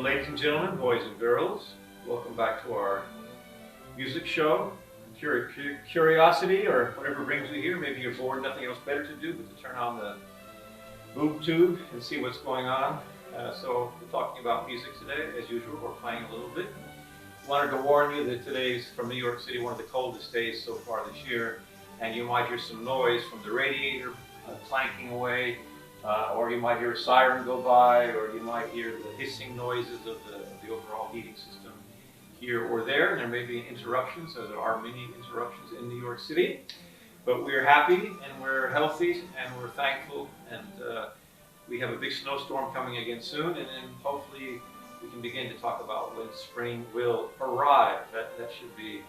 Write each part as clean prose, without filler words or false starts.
ladies and gentlemen, boys and girls, welcome back to our music show. Curiosity or whatever brings you here. Maybe you're bored, nothing else better to do but to turn on the boob tube and see what's going on. So we're talking about music today. As usual, we're playing a little bit. Wanted to warn you that today's from New York City, one of the coldest days so far this year, and you might hear some noise from the radiator clanking away, or you might hear a siren go by, or you might hear the hissing noises of the overall heating system here or there. And there may be interruptions, as there are many interruptions in New York City. But we're happy, and we're healthy, and we're thankful, and we have a big snowstorm coming again soon, and then hopefully we can begin to talk about when spring will arrive. That should be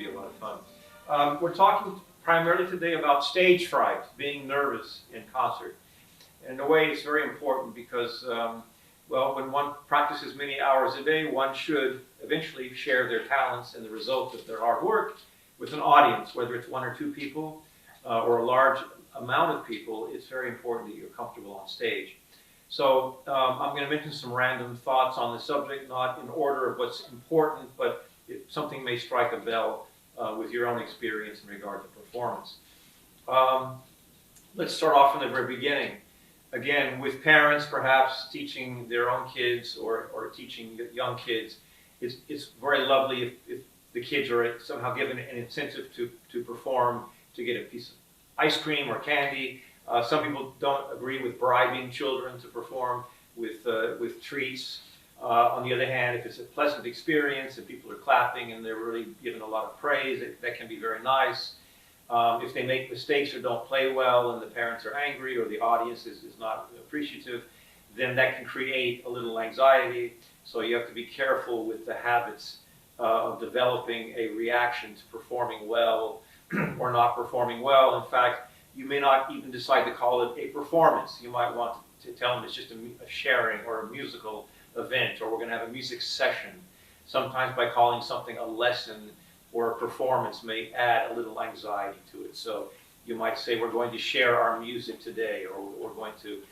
a lot of fun. We're talking primarily today about stage fright, being nervous in concert. And in a way, it's very important because, well, when one practices many hours a day, one should eventually share their talents and the result of their hard work with an audience, whether it's one or two people or a large amount of people. It's very important that you're comfortable on stage. So I'm going to mention some random thoughts on the subject, not in order of what's important, but if something may strike a bell with your own experience in regard to performance. Let's start off from the very beginning. Again, with parents perhaps teaching their own kids or teaching young kids, it's very lovely if the kids are somehow given an incentive to perform, to get a piece of ice cream or candy. Some people don't agree with bribing children to perform with treats. On the other hand, if it's a pleasant experience and people are clapping and they're really given a lot of praise, that can be very nice. If they make mistakes or don't play well and the parents are angry or the audience is not appreciative, then that can create a little anxiety. So you have to be careful with the habits of developing a reaction to performing well or not performing well. In fact, you may not even decide to call it a performance. You might want to tell them it's just a sharing or a musical event, or we're going to have a music session. Sometimes by calling something a lesson or a performance may add a little anxiety to it. So you might say, we're going to share our music today, or we're going to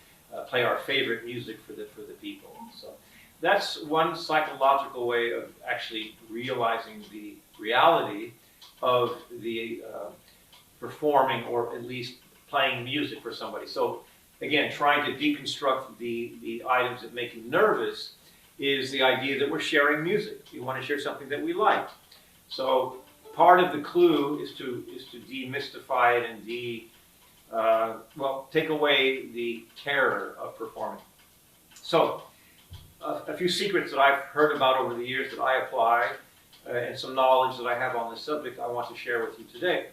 play our favorite music for the people. So that's one psychological way of actually realizing the reality of the performing or at least playing music for somebody. So again, trying to deconstruct the items that make you nervous is the idea that we're sharing music. We want to share something that we like. So part of the clue is to demystify it and well, take away the terror of performing. So a few secrets that I've heard about over the years that I apply and some knowledge that I have on this subject I want to share with you today.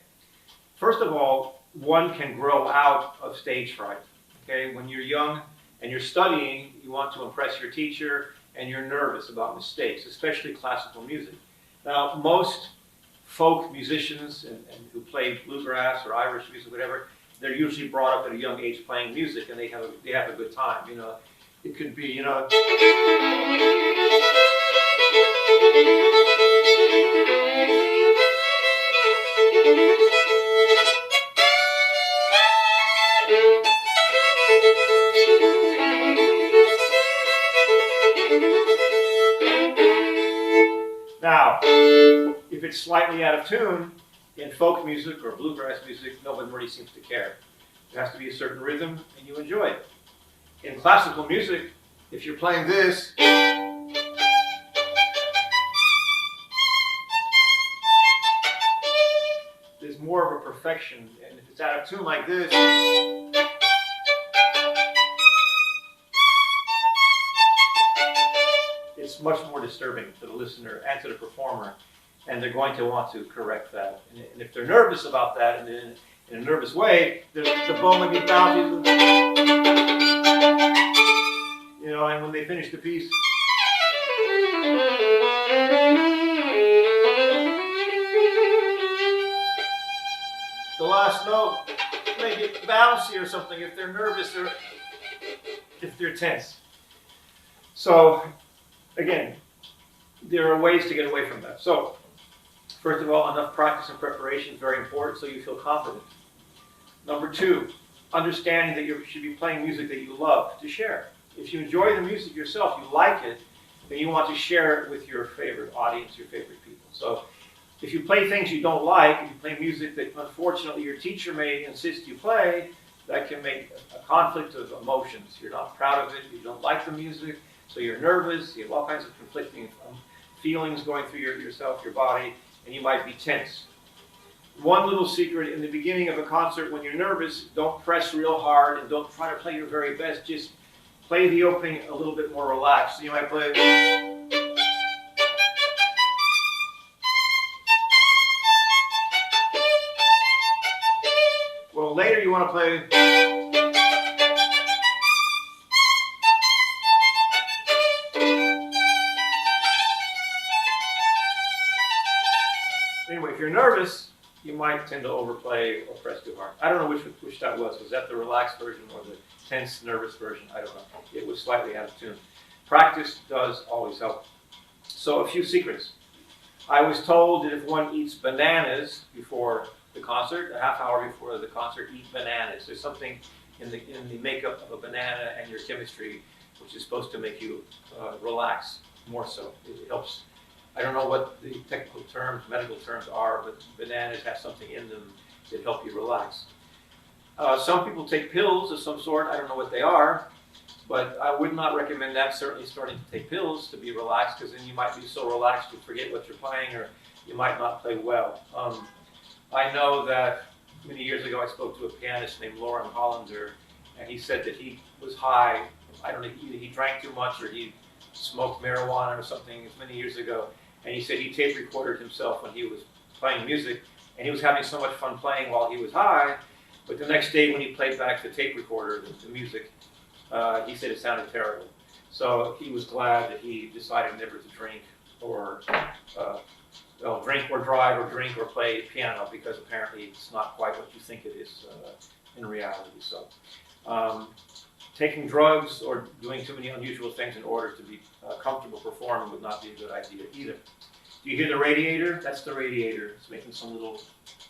First of all, one can grow out of stage fright. Okay, when you're young and you're studying, you want to impress your teacher and you're nervous about mistakes, especially classical music. Now, most folk musicians and who play bluegrass or Irish music, whatever, they're usually brought up at a young age playing music, and they have a good time. You know, it could be, you know. Now, if it's slightly out of tune in folk music or bluegrass music, no one really seems to care. There has to be a certain rhythm, and you enjoy it. In classical music, if you're playing this, there's more of a perfection, and if it's out of tune like this, it's much more disturbing to the listener and to the performer, and they're going to want to correct that. And if they're nervous about that, and in a nervous way, the bow might be bouncing, you know, and when they finish the piece, the last note may get bouncy or something if they're nervous or if they're tense. So, again, there are ways to get away from that. So, first of all, enough practice and preparation is very important so you feel confident. Number two, understanding that you should be playing music that you love to share. If you enjoy the music yourself, you like it, then you want to share it with your favorite audience, your favorite people. So if you play things you don't like, if you play music that unfortunately your teacher may insist you play, that can make a conflict of emotions. You're not proud of it, you don't like the music, so you're nervous, you have all kinds of conflicting feelings going through yourself, your body, and you might be tense. One little secret in the beginning of a concert, when you're nervous, don't press real hard and don't try to play your very best. Just play the opening a little bit more relaxed. So you might play. Well, later you want to play. Anyway, if you're nervous, you might tend to overplay or press too hard. I don't know which that was. Was that the relaxed version or the tense, nervous version? I don't know. It was slightly out of tune. Practice does always help. So a few secrets. I was told that if one eats bananas before the concert, a half hour before the concert, eat bananas. There's something in the makeup of a banana and your chemistry which is supposed to make you relax more so. It helps. I don't know what the technical terms, medical terms are, but bananas have something in them that help you relax. Some people take pills of some sort. I don't know what they are, but I would not recommend that, certainly starting to take pills to be relaxed, because then you might be so relaxed you forget what you're playing, or you might not play well. I know that many years ago I spoke to a pianist named Lauren Hollander, and he said that he was high. I don't know, either he drank too much or he smoked marijuana or something many years ago. And he said he tape recorded himself when he was playing music, and he was having so much fun playing while he was high, but the next day when he played back the tape recorder, the music, he said it sounded terrible. So he was glad that he decided never to drink or drink or drive or drink or play piano, because apparently it's not quite what you think it is in reality. So taking drugs or doing too many unusual things in order to be comfortable performing would not be a good idea either. Do you hear the radiator? That's the radiator. It's making some little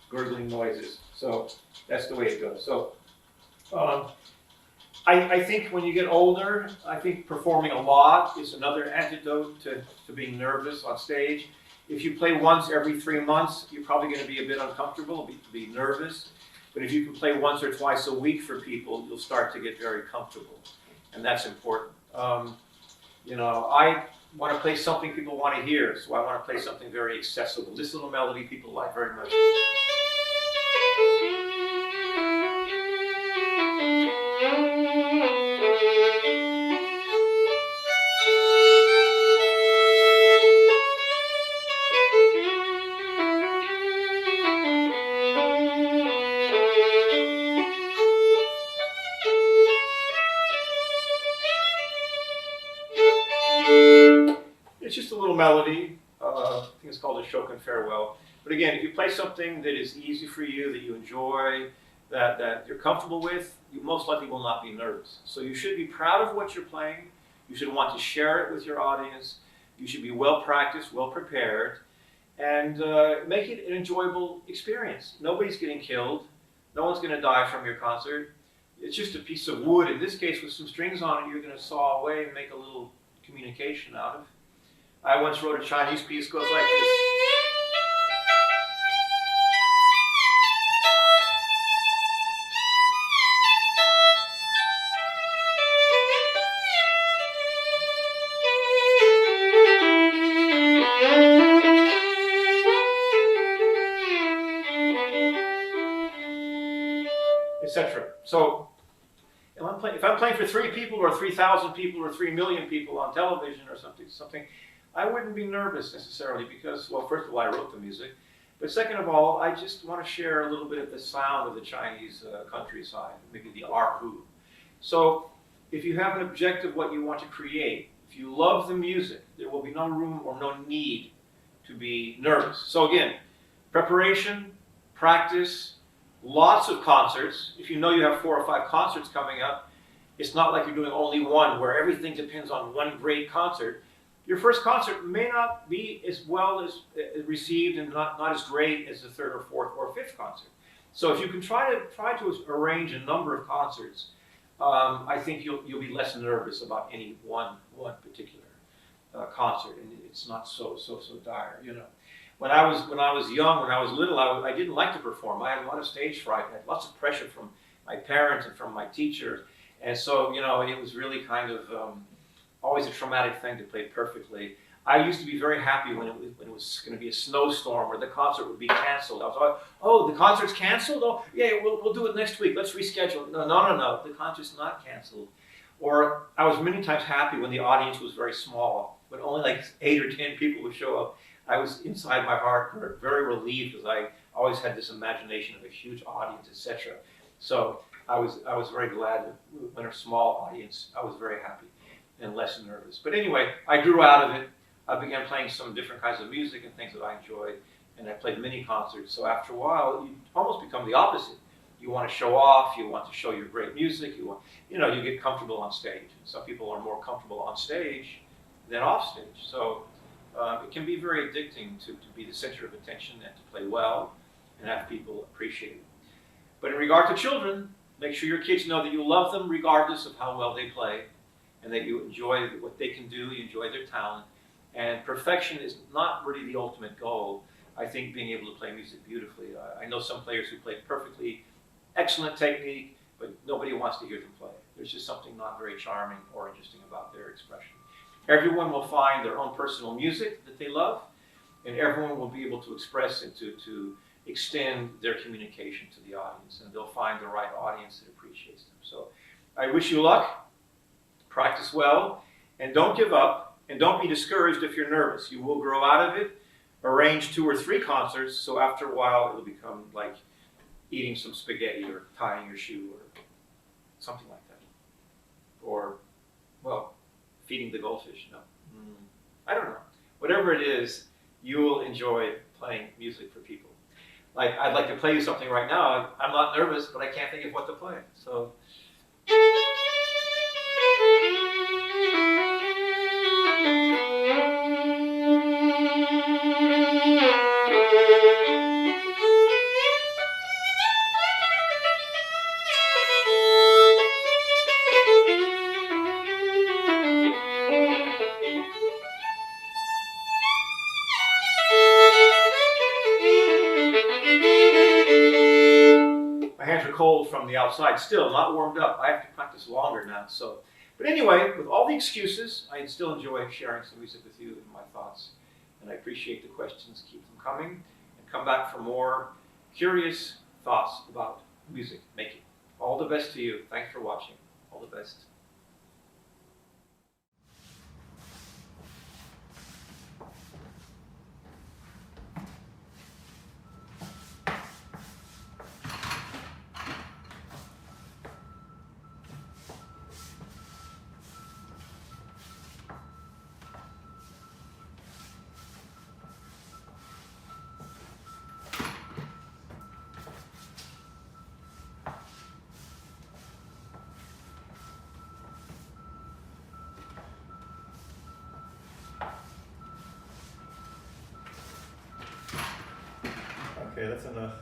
gurgling noises. So that's the way it goes. So I think when you get older, I think performing a lot is another antidote to being nervous on stage. If you play once every 3 months, you're probably going to be a bit uncomfortable, be nervous. But if you can play once or twice a week for people, you'll start to get very comfortable. And that's important. You know, I want to play something people want to hear, so I want to play something very accessible. This little melody people like very much. It's just a little melody. I think it's called a Shokin Farewell. But again, if you play something that is easy for you, that you enjoy, that you're comfortable with, you most likely will not be nervous. So you should be proud of what you're playing. You should want to share it with your audience. You should be well practiced, well prepared, and make it an enjoyable experience. Nobody's getting killed. No one's going to die from your concert. It's just a piece of wood, in this case with some strings on it, you're going to saw away and make a little communication out of. I once wrote a Chinese piece, goes like this. Etc. So if I'm playing for 3 people or 3,000 people or 3 million people on television or something, I wouldn't be nervous necessarily because, well, first of all, I wrote the music, but second of all, I just want to share a little bit of the sound of the Chinese countryside, maybe the erhu. So if you have an objective, what you want to create, if you love the music, there will be no room or no need to be nervous. So again, preparation, practice, lots of concerts. If you know you have 4 or 5 concerts coming up, it's not like you're doing only one where everything depends on one great concert. Your first concert may not be as well as received and not as great as the 3rd or 4th or 5th concert. So if you can try to arrange a number of concerts, I think you'll be less nervous about any one particular. concert, and it's not so dire, you know. When I was young, when I was little, I didn't like to perform. I had a lot of stage fright. I had lots of pressure from my parents and from my teachers, and so you know, it was really kind of always a traumatic thing to play perfectly. I used to be very happy when it was going to be a snowstorm or the concert would be canceled. I was like, oh, the concert's canceled? Oh, yeah, we'll do it next week. Let's reschedule. No, the concert's not canceled. Or I was many times happy when the audience was very small, when only like 8 or 10 people would show up. I was inside my heart very relieved because I always had this imagination of a huge audience, etc. So I was very glad that when a small audience, I was very happy and less nervous. But anyway, I grew out of it. I began playing some different kinds of music and things that I enjoyed, and I played many concerts. So after a while, you almost become the opposite. You want to show off. You want to show your great music. You get comfortable on stage. Some people are more comfortable on stage than off stage. So it can be very addicting to be the center of attention and to play well and have people appreciate it. But in regard to children, make sure your kids know that you love them regardless of how well they play, and that you enjoy what they can do, you enjoy their talent. And perfection is not really the ultimate goal. I think being able to play music beautifully. I know some players who play perfectly, excellent technique, but nobody wants to hear them play. There's just something not very charming or interesting about their expression. Everyone will find their own personal music that they love, and everyone will be able to express it, to extend their communication to the audience, and they'll find the right audience that appreciates them. So I wish you luck, practice well, and don't give up. And don't be discouraged if you're nervous. You will grow out of it. Arrange 2 or 3 concerts, so after a while it'll become like eating some spaghetti or tying your shoe or something like that. Or, well, feeding the goldfish. No. I don't know. Whatever it is, you will enjoy playing music for people. Like, I'd like to play you something right now. I'm not nervous, but I can't think of what to play. So. My hands are cold from the outside, still not warmed up. I have to practice longer now. But anyway, with all the excuses, I still enjoy sharing some music with you and my thoughts. And I appreciate the questions. Keep them coming. And come back for more curious thoughts about music making. All the best to you. Thanks for watching. All the best. Okay, that's enough.